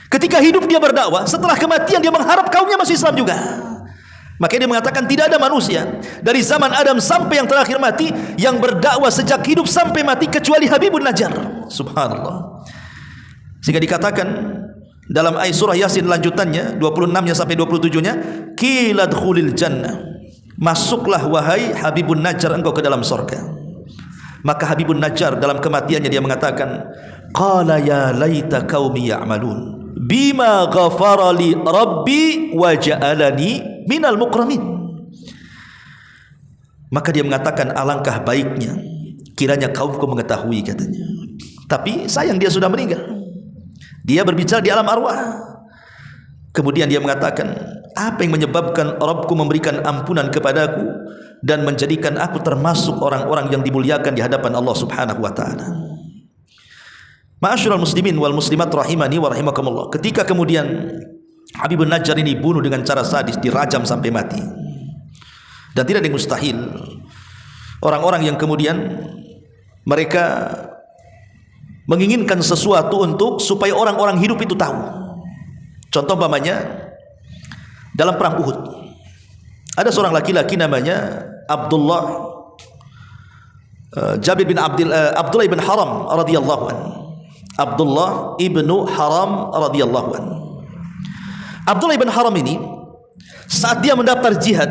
A: Ketika hidup dia berdakwah, setelah kematian dia mengharap kaumnya masuk Islam juga. Makanya dia mengatakan tidak ada manusia dari zaman Adam sampai yang terakhir mati yang berdakwah sejak hidup sampai mati kecuali Habibun Najjar. Subhanallah. Sehingga dikatakan dalam ayat surah Yasin lanjutannya 26-nya sampai 27-nya, qila dkhulil jannah, masuklah wahai Habibun Najjar engkau ke dalam surga. Maka Habibun Najjar dalam kematiannya dia mengatakan, qala ya laita qaumi ya'malun bima ghafara li rabbi wa ja'alani minal mukramin. Maka dia mengatakan, alangkah baiknya kiranya kaumku mengetahui, katanya. Tapi sayang dia sudah meninggal. Dia berbicara di alam arwah. Kemudian dia mengatakan, apa yang menyebabkan Rabbku memberikan ampunan kepadaku dan menjadikan aku termasuk orang-orang yang dimuliakan di hadapan Allah Subhanahu wa taala. Ma'asyiral muslimin wal muslimat rahimani wa rahimakumullah. Ketika kemudian Habibun Najjar ini bunuh dengan cara sadis, dirajam sampai mati. Dan tidak ada yang mustahil orang-orang yang kemudian mereka menginginkan sesuatu untuk supaya orang-orang hidup itu tahu. Contoh umpamanya dalam perang Uhud, ada seorang laki-laki namanya Abdullah Abdullah ibn Haram radhiyallahu anhu. Abdullah ibnu Haram radhiyallahu anhu. Abdullah ibn Haram ini saat dia mendaftar jihad,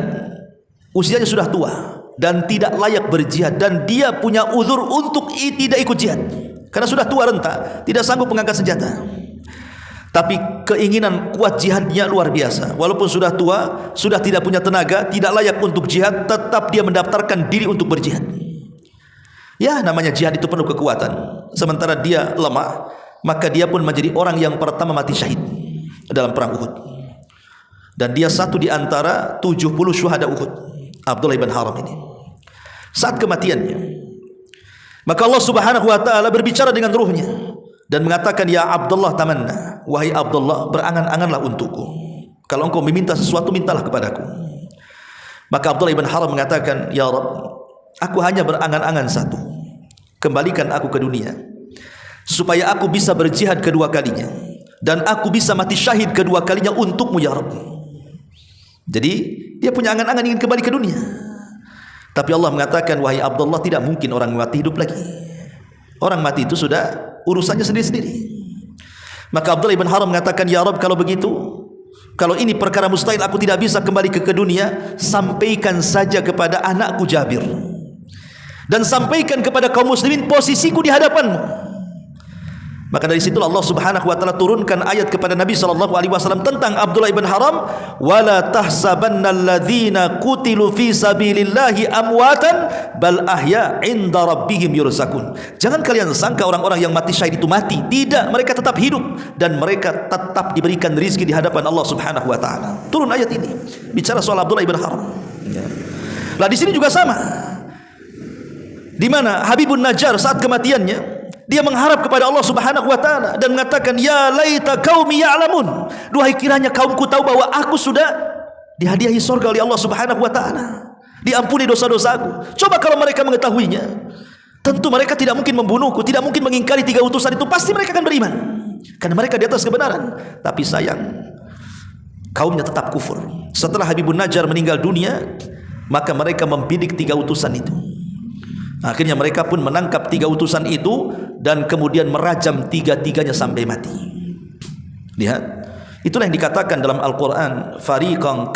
A: usianya sudah tua dan tidak layak berjihad, dan dia punya uzur untuk tidak ikut jihad karena sudah tua renta, tidak sanggup mengangkat senjata. Tapi keinginan kuat jihadnya luar biasa. Walaupun sudah tua, sudah tidak punya tenaga, tidak layak untuk jihad, tetap dia mendaftarkan diri untuk berjihad. Ya, namanya jihad itu penuh kekuatan. Sementara dia lemah, maka dia pun menjadi orang yang pertama mati syahid dalam perang Uhud. Dan dia satu di antara 70 syuhada Uhud, Abdullah ibn Haram ini. Saat kematiannya, maka Allah Subhanahu wa taala berbicara dengan ruhnya dan mengatakan, ya Abdullah tamanna, wahai Abdullah, berangan-anganlah untukku. Kalau engkau meminta sesuatu, mintalah kepadaku. Maka Abdullah ibn Haram mengatakan, ya Rabb, aku hanya berangan-angan satu, kembalikan aku ke dunia supaya aku bisa berjihad kedua kalinya dan aku bisa mati syahid kedua kalinya untukmu ya Rabb. Jadi dia punya angan-angan ingin kembali ke dunia. Tapi Allah mengatakan, wahai Abdullah, tidak mungkin orang mati hidup lagi. Orang mati itu sudah urusannya sendiri-sendiri. Maka Abdullah ibn Haram mengatakan, ya Rabb, kalau begitu, kalau ini perkara mustahil, aku tidak bisa kembali ke dunia, sampaikan saja kepada anakku Jabir dan sampaikan kepada kaum muslimin posisiku di hadapanmu. Maka dari situ Allah Subhanahu wa taala turunkan ayat kepada Nabi sallallahu alaihi wasallam tentang Abdullah ibn Haram, wala tahsabannal ladzina qutilu fi sabilillahi amwatan bal ahya 'inda rabbihim yurzakun. Jangan kalian sangka orang-orang yang mati syahid itu mati. Tidak, mereka tetap hidup dan mereka tetap diberikan rezeki di hadapan Allah Subhanahu wa taala. Turun ayat ini bicara soal Abdullah ibn Haram. Lah di sini juga sama. Di mana Habibun Najjar saat kematiannya dia mengharap kepada Allah Subhanahu wa taala dan mengatakan, ya laita qaumi ya'lamun, duhai kiranya kaumku tahu bahwa aku sudah dihadiahi surga oleh Allah Subhanahu wa taala, diampuni dosa-dosaku. Coba kalau mereka mengetahuinya, tentu mereka tidak mungkin membunuhku, tidak mungkin mengingkari 3 utusan itu, pasti mereka akan beriman karena mereka di atas kebenaran. Tapi sayang, kaumnya tetap kufur. Setelah Habibun Najjar meninggal dunia, maka mereka membidik 3 utusan itu. Akhirnya mereka pun menangkap 3 utusan itu dan kemudian merajam 3-3-nya sampai mati. Lihat, itulah yang dikatakan dalam Al-Quran, fariqan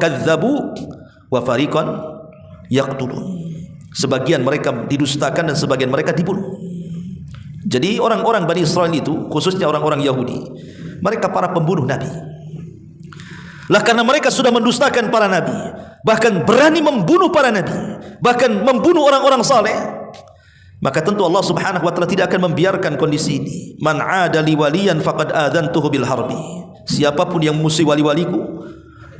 A: kadzabu wa fariqan yaqtulun. Sebagian mereka didustakan dan sebagian mereka dibunuh. Jadi orang-orang Bani Israel itu, khususnya orang-orang Yahudi, mereka para pembunuh Nabi. Lah karena mereka sudah mendustakan para Nabi, bahkan berani membunuh para Nabi, bahkan membunuh orang-orang saleh, maka tentu Allah Subhanahu wa taala tidak akan membiarkan kondisi ini. Man 'ada li waliyan faqad adzantuhu bil harbi. Siapapun yang musuh wali-waliku,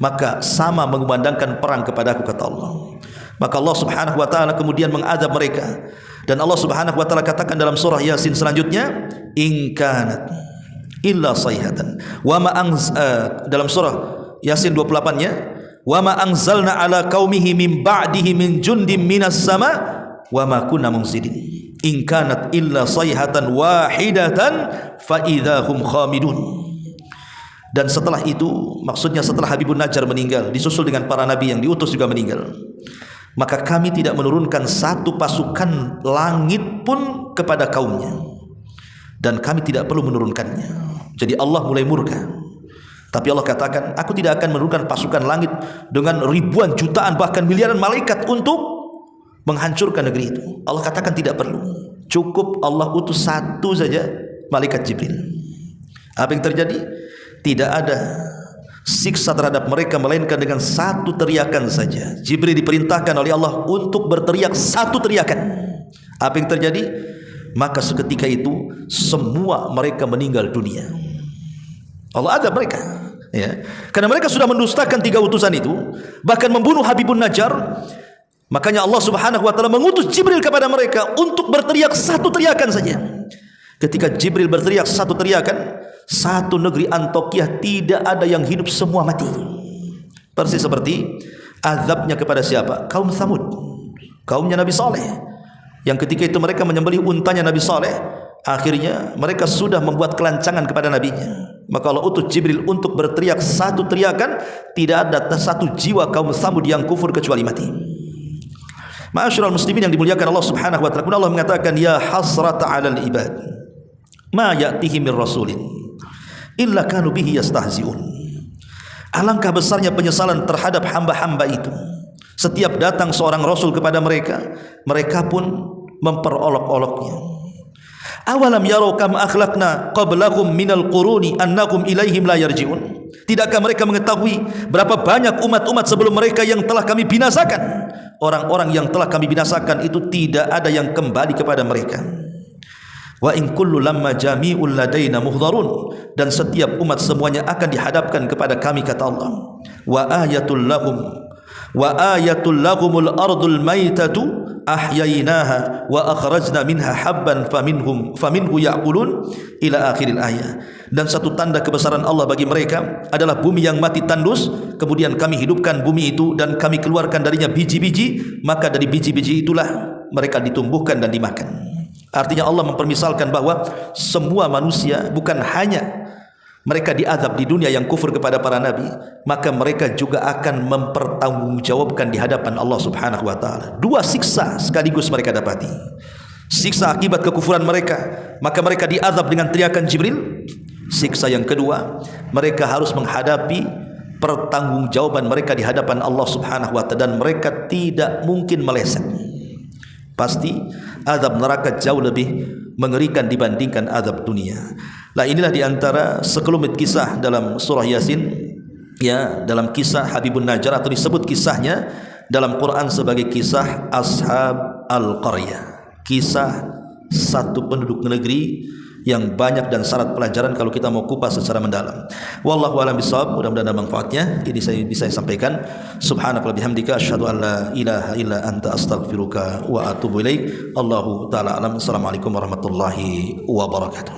A: maka sama mengumandangkan perang kepadaku, kata Allah. Maka Allah Subhanahu wa taala kemudian mengadab mereka. Dan Allah Subhanahu wa taala katakan dalam surah Yasin selanjutnya, in kanat illa sayhatan wa ma dalam surah Yasin 28-nya, wa ma anzalna ala qaumihi min ba'dihi min jundin minas sama wa ma kunna munzidin in kanat illa sayhatan wahidatan fa idzahum khamidun. Dan setelah itu, maksudnya setelah Habibun Najjar meninggal, disusul dengan para nabi yang diutus juga meninggal, maka kami tidak menurunkan satu pasukan langit pun kepada kaumnya, dan kami tidak perlu menurunkannya. Jadi Allah mulai murka. Tapi Allah katakan, aku tidak akan menurunkan pasukan langit dengan ribuan, jutaan, bahkan miliaran malaikat untuk menghancurkan negeri itu. Allah katakan tidak perlu, cukup Allah utus satu saja, malaikat Jibril. Apa yang terjadi? Tidak ada siksa terhadap mereka melainkan dengan satu teriakan saja. Jibril diperintahkan oleh Allah untuk berteriak satu teriakan. Apa yang terjadi? Maka seketika itu semua mereka meninggal dunia. Allah azab mereka, ya, karena mereka sudah mendustakan 3 utusan itu, bahkan membunuh Habibun Najjar. Makanya Allah Subhanahu wa taala mengutus Jibril kepada mereka untuk berteriak satu teriakan saja. Ketika Jibril berteriak satu teriakan, satu negeri Antokiah tidak ada yang hidup, semua mati. Persis seperti azabnya kepada siapa? Kaum Tsamud, kaumnya Nabi Saleh, yang ketika itu mereka menyembelih untanya Nabi Saleh. Akhirnya mereka sudah membuat kelancangan kepada nabinya. Maka Allah utus Jibril untuk berteriak satu teriakan, tidak ada satu jiwa kaum Tsamud yang kufur kecuali mati. Ma'asyiral muslimin yang dimuliakan Allah Subhanahu wa taala, Allah mengatakan, ya hasrata 'alal ibad ma ya'tihim mir rasulin illa kanu bihi yastahzi'un. Alangkah besarnya penyesalan terhadap hamba-hamba itu. Setiap datang seorang rasul kepada mereka, mereka pun memperolok-oloknya. Awalam yarau kam akhlaqna qablahum minal quruni annahum ilaihim la yarji'un. Tidakkah mereka mengetahui berapa banyak umat-umat sebelum mereka yang telah kami binasakan? Orang-orang yang telah kami binasakan itu tidak ada yang kembali kepada mereka. Wa in kullu lamma jami'ul ladaina muhdharun, dan setiap umat semuanya akan dihadapkan kepada kami, kata Allah. Wa ayatul lahumul ardul maitatu ahyainaha wa akhrajna minha habban faminhu ya'kulun ila akhiril ayat. Dan satu tanda kebesaran Allah bagi mereka adalah bumi yang mati tandus, kemudian kami hidupkan bumi itu dan kami keluarkan darinya biji-biji, maka dari biji-biji itulah mereka ditumbuhkan dan dimakan. Artinya Allah mempermisalkan bahwa semua manusia, bukan hanya mereka diazab di dunia yang kufur kepada para nabi, maka mereka juga akan mempertanggungjawabkan di hadapan Allah Subhanahu wa taala. 2 siksa sekaligus mereka dapati. Siksa akibat kekufuran mereka, maka mereka diazab dengan teriakan Jibril. Siksa yang kedua, mereka harus menghadapi pertanggungjawaban mereka di hadapan Allah Subhanahu wa taala, dan mereka tidak mungkin meleset. Pasti azab neraka jauh lebih mengerikan dibandingkan azab dunia. Nah, inilah diantara sekelumit kisah dalam surah Yasin, ya, dalam kisah Habibun Najjar, atau disebut kisahnya dalam Quran sebagai kisah Ashab al-Qaryah, kisah satu penduduk negeri yang banyak dan syarat pelajaran kalau kita mau kupas secara mendalam. Wallahu a'lam bishawab. Mudah-mudahan ada manfaatnya. Ini bisa saya sampaikan. Subhanaka wa bihamdika asyhadu an la ilaha illa anta astaghfiruka wa atubu ilaik. Allahu taala alam. Assalamualaikum warahmatullahi wabarakatuh.